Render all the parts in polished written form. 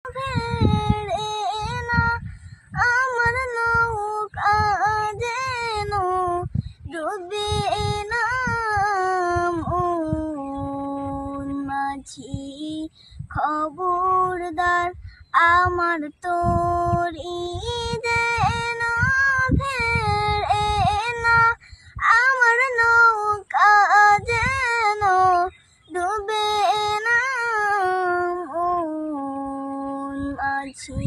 ভেড়ে না আমার নৌকা যেন ডুবে না মন মাঝি খবরদার আমার তরি যেন ভেড়ে না আমার নৌকা যেন ডুবে না মন মাঝি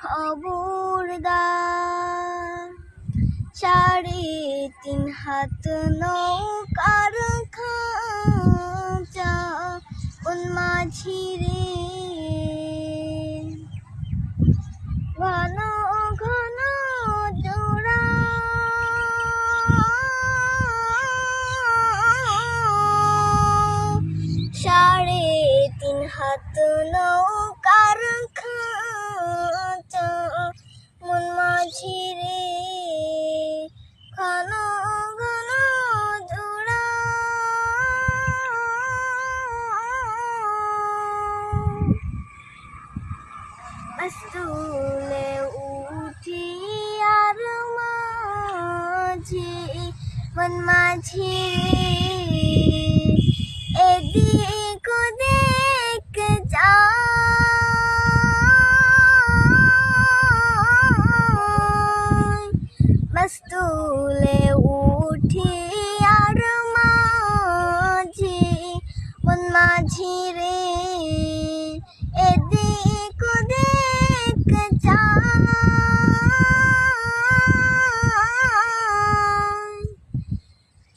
খবরদার 3.5 হাত নৌকার খাঁচা কোন মাঝি রে ঘন ঘন জোড়া সাড়ে 3 হাত নৌকার খাঁচা মন মাঝি রে ঘন ঘন জোড়া মাস্তুলে উঠি আর মাঝি মন মাঝি এদিক ওদিক যায় মাস্তুলে উঠি আর মাঝি মন মাঝি রে এদিক ওদিক যায়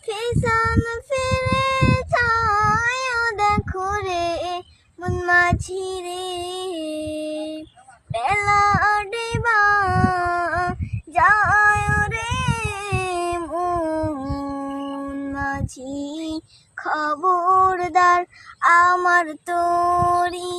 পিছন ফিরে যায় দেখো রে মন মাঝি রে বেলা ডিবা যায় রে মন মাঝি খবরদার আমার তরি